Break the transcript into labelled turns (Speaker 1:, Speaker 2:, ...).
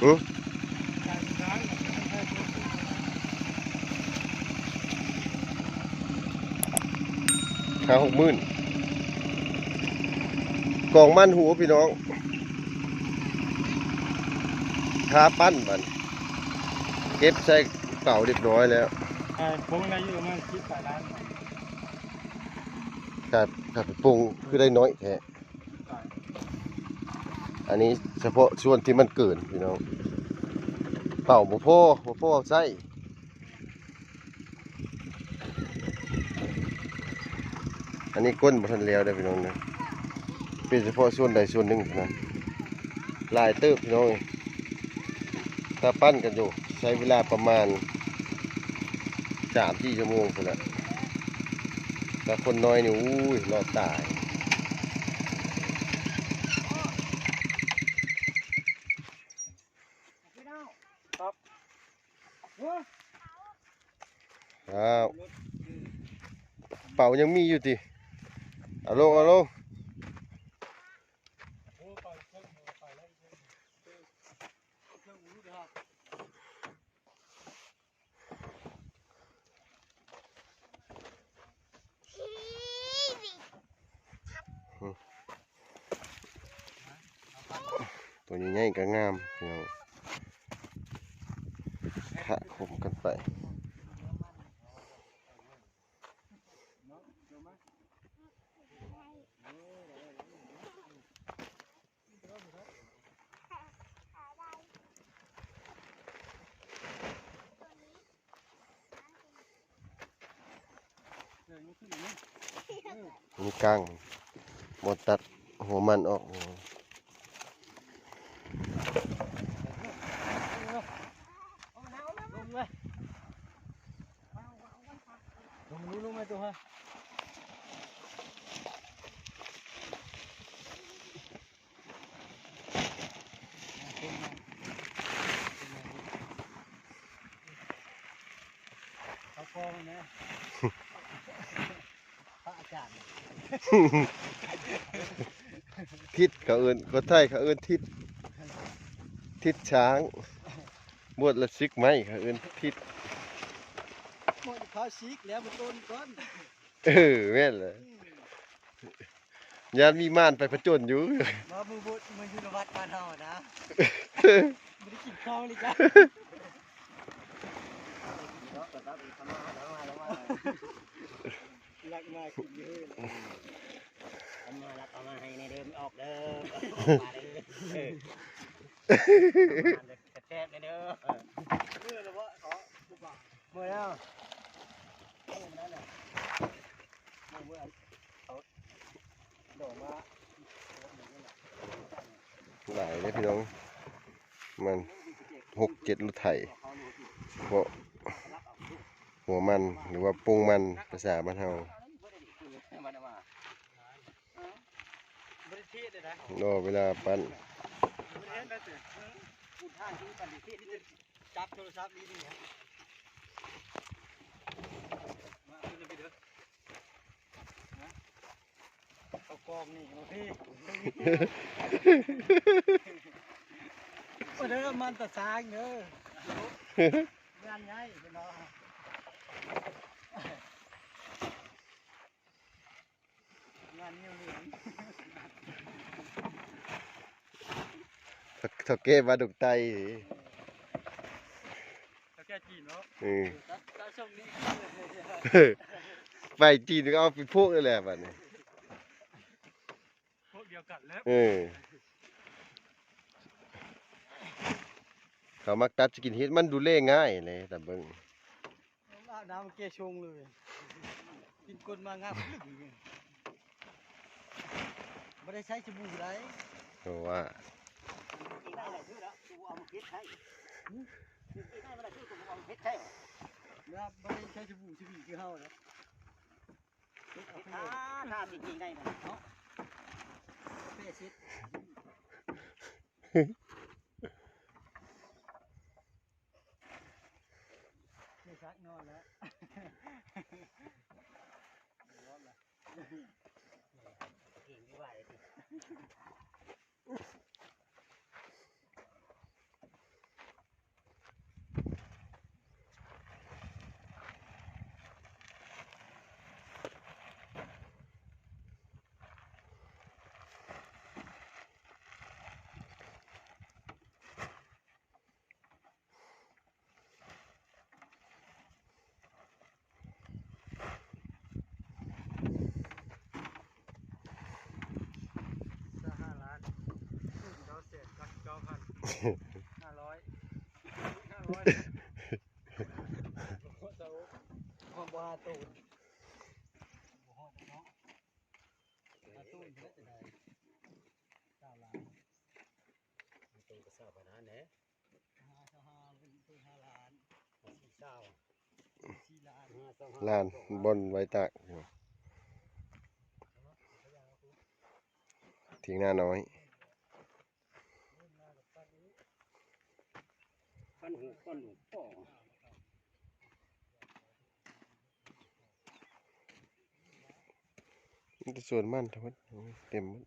Speaker 1: อือ50,000กล่องมันหูพี่น้องค่าปั้นมันเก็บใส่เก่าเรียบร้อยแล้ว
Speaker 2: ผมอะไรอยู่มาคิดแต่ร้าน
Speaker 1: ขาดไปปรุงคือได้น้อยแท้อันนี้เฉพาะส่วนที่มันเกินพี่น้องเป่าบ่พอใส่อันนี้ก้นบ่ทันแล้วได้อพี่น้องนะเป็นเฉพาะส่วนใดส่วนหนึ่งเท่านั้นลายเติบพี่น้องถ้าปั้นกันอยู่ใช้เวลาประมาณ3-4 ชั่วโมงพุ่นแหละแต่คนน้อยนี่อุ้ยรอดตายครับเป่ายังมีอยู่ติเอาลงตัวนี้ใหญ่ก็งามพี่น้องขะขมกันไปมีกลางหมดตัดหัวมันออก
Speaker 2: ลงมาตัวฮะเขาฟองนะพระอาจารย์
Speaker 1: ทิศเขาเอิ้นคนไทยเขาเอิ้นทิศช้างบวชละซึกไม้เขาเอิ้นทิศ
Speaker 2: หมดเขาซีกแล้วมันต้นก้อน
Speaker 1: แม่นเลยยานมีม่านไปผจญอยู่
Speaker 2: มามือบุมืออยู่วัดบ้านเฮานะไม่ได้กินข้าวเลยจ้ะรักมากกินเยอะทำมาแล้วเอามาให้ในเดิมออกเด้อมาเด้อแซ่บเด้อเมื่อแล้วว่าขอเมื่อแล้วเมื่อนั้นแหละเมื่อเขาโดดมา
Speaker 1: หลายเลยพี่น้องมัน6-7รถไถเพราะหัวมันหรือว่าปรุงมันภาษาบ้านเฮารอเวลาปั้น
Speaker 2: จับโทรศัพท์นี่ดิมาขึ้นไปเด้อเอากองนี่มาพี่เด้อมันตะสางเด้องานใหญ่พี่น้องงานนิ้วเหลือง
Speaker 1: ถ้าเก็บว่าดุกไต
Speaker 2: ถ้าแกจีนเนาะถ้าช่วงนี้
Speaker 1: ไปจีนก็เอาไปพวกนั่นแหละบัดนี้
Speaker 2: พวกเดียวกันแล้ว
Speaker 1: เขามักตัดสกินเฮ็ดมันดูแลง่ายเลยแต่เบิ่ง
Speaker 2: น้ำเกชงเลยกินคนมางามไม่ได้ใช้สบู่ไร
Speaker 1: เพราะว่า
Speaker 2: ได้อะไรชื่อแล้วกูเอามาเพชรใช้ได้มาได้ชื่อกูเอามาเพชรใช้นะไม่ได้ใช้สบู่ชีวิตคือเฮาแล้วถ้าจริงๆได้มันเนาะเป้ชิดไม่ซักนอนแล้วร้อนเลยเก่งไม่ไหวเลย 500ความบ้าตูนบ่ฮอดเนาะตูนจะได้9 ล้านตูนก็ทราบปัญหาแหน่5เป็นตูน5 ล้าน4 ล้าน
Speaker 1: ลานบนไว้ตากทิ้งหน้าน้อย
Speaker 2: ปั้นหูป้อนหูป่อ
Speaker 1: มันจะส่วนมันทั้งหมดเต็มหมด